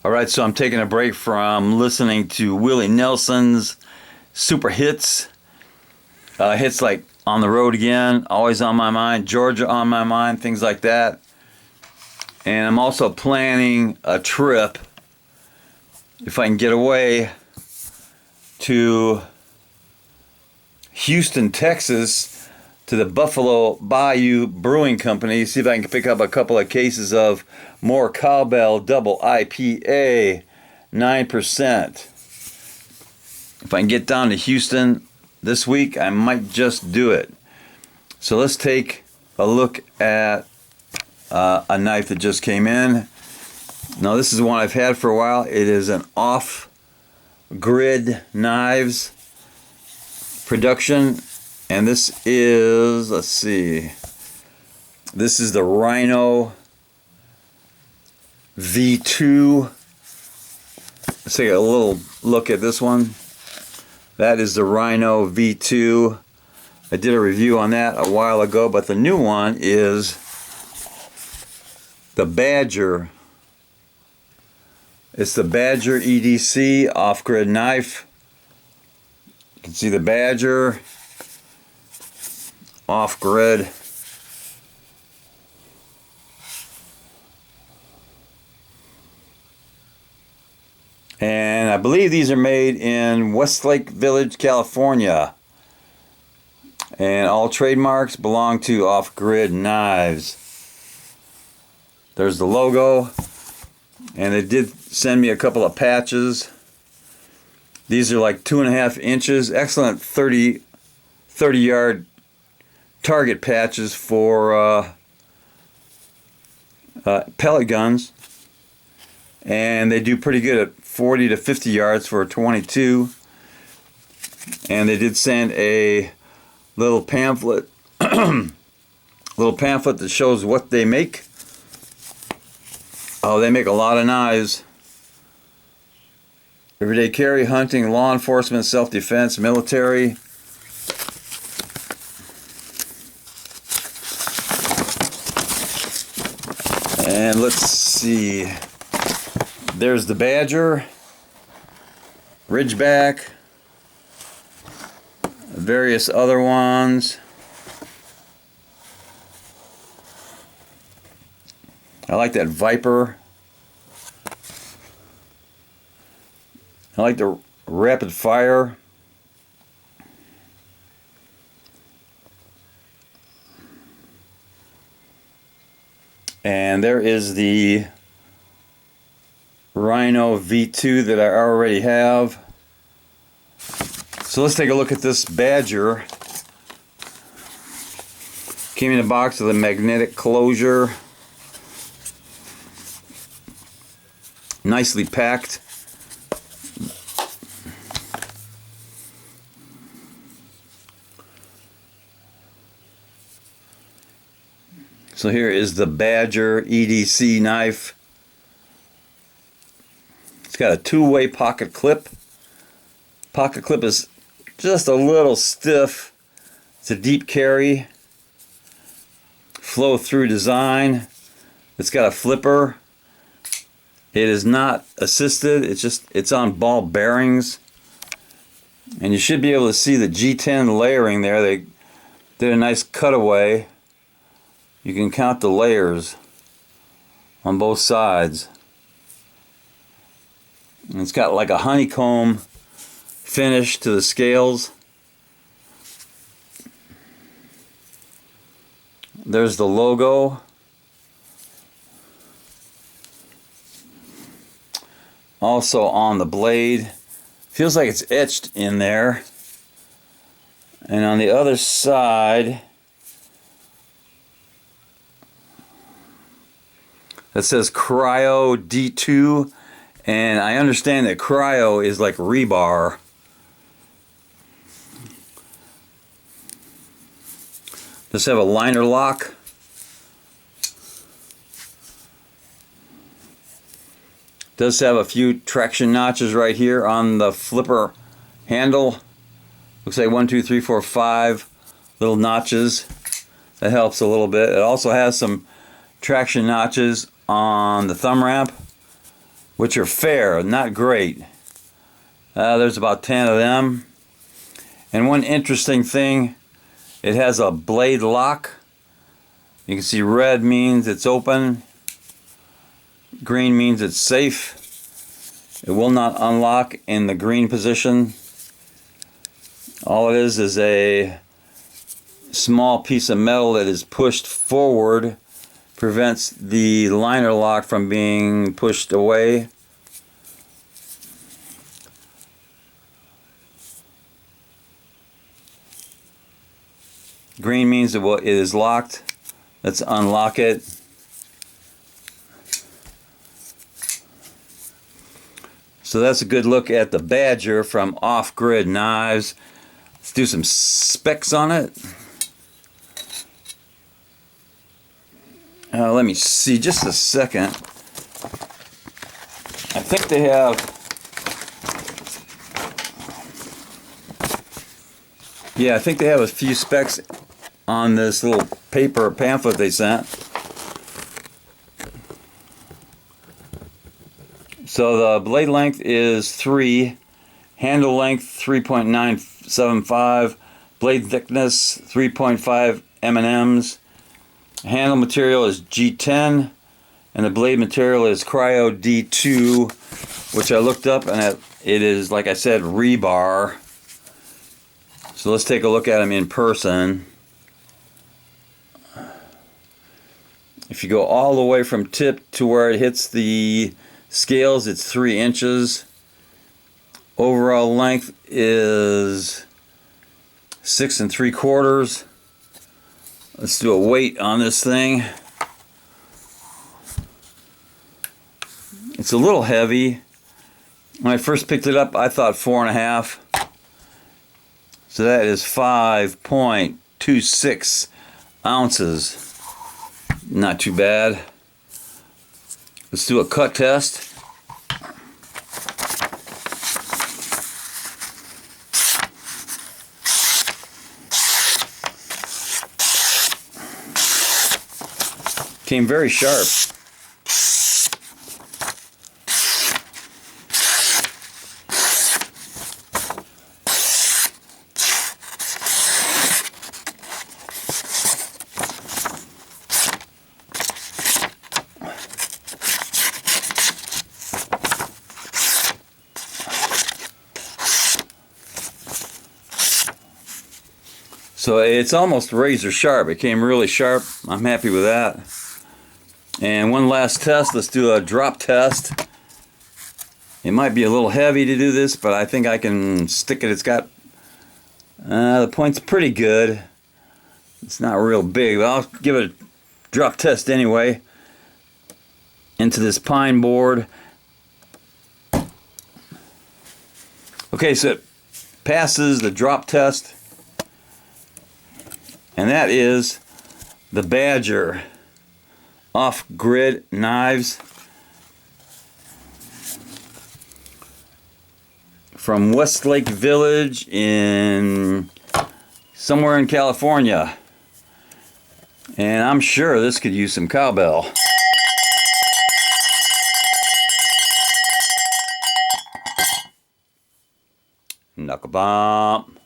Alright, so I'm taking a break from listening to Willie Nelson's super hits. Hits like On the Road Again, Always on My Mind, Georgia on My Mind, things like that. And I'm also planning a trip, if I can get away, to Houston, Texas, to the Buffalo Bayou Brewing Company, see if I can pick up a couple of cases of more Cowbell Double IPA, 9%. If I can get down to Houston this week, I might just do it. So let's take a look at a knife that just came in. Now this is one I've had for a while. It is an off-grid knives production. And this is, let's see, this is the Rhino V2. Let's take a little look at this one. That is the Rhino V2. I did a review on that a while ago, but the new one is the Badger. It's the Badger EDC off-grid knife. You can see the Badger off-grid. And I believe these are made in Westlake Village, California. And all trademarks belong to Off-Grid Knives. There's the logo. And they did send me a couple of patches. These are like 2.5 inches. Excellent 30 yard target patches for pellet guns. And they do pretty good at 40 to 50 yards for a 22. And they did send a little pamphlet that shows what they make. Oh, they make a lot of knives. Everyday carry, hunting, law enforcement, self-defense, military. And let's see. There's the Badger, Ridgeback, various other ones. I like that Viper. I like the Rapid Fire. And there is the Rhino V2 that I already have. So let's take a look at this Badger. Came in a box with a magnetic closure. Nicely packed. So here is the Badger EDC knife. It's got a two-way pocket clip. Pocket clip is just a little stiff. It's a deep carry. Flow through design. It's got a flipper. It is not assisted. It's on ball bearings. And you should be able to see the G10 layering there. They did a nice cutaway. You can count the layers on both sides. And it's got like a honeycomb finish to the scales. There's the logo. Also on the blade. Feels like it's etched in there. And on the other side, that says Cryo D2, and I understand that Cryo is like rebar. Does have a liner lock. Does have a few traction notches right here on the flipper handle. Looks like 1, 2, 3, 4, 5 little notches. That helps a little bit. It also has some traction notches on the thumb ramp, which are fair, not great. There's about 10 of them. And one interesting thing, it has a blade lock. You can see red means it's open. Green means it's safe. It will not unlock in the green position. All it is a small piece of metal that is pushed forward, prevents the liner lock from being pushed away. Green means it is locked. Let's unlock it. So that's a good look at the Badger from Off Grid Knives. Let's do some specs on it. Let me see just a second. I think they have, yeah, I think they have a few specs on this little paper pamphlet they sent. So the blade length is 3, handle length 3.975, blade thickness 3.5 mm. Handle material is G10, and the blade material is Cryo D2, which I looked up, and it is, like I said, rebar. So let's take a look at them in person. If you go all the way from tip to where it hits the scales, it's 3 inches. Overall length is 6 3/4. Let's do a weight on this thing. It's a little heavy. When I first picked it up, I thought 4.5. So that is 5.26 ounces. Not too bad. Let's do a cut test. Came very sharp. So it's almost razor sharp. It came really sharp. I'm happy with that. And one last test. Let's do a drop test. It might be a little heavy to do this, but I think I can stick it. It's got the point's pretty good. It's not real big, but I'll give it a drop test anyway. Into this pine board. Okay, so it passes the drop test. And that is the Badger Off Grid Knives from Westlake Village in somewhere in California. And I'm sure this could use some cowbell. Knuckle bump.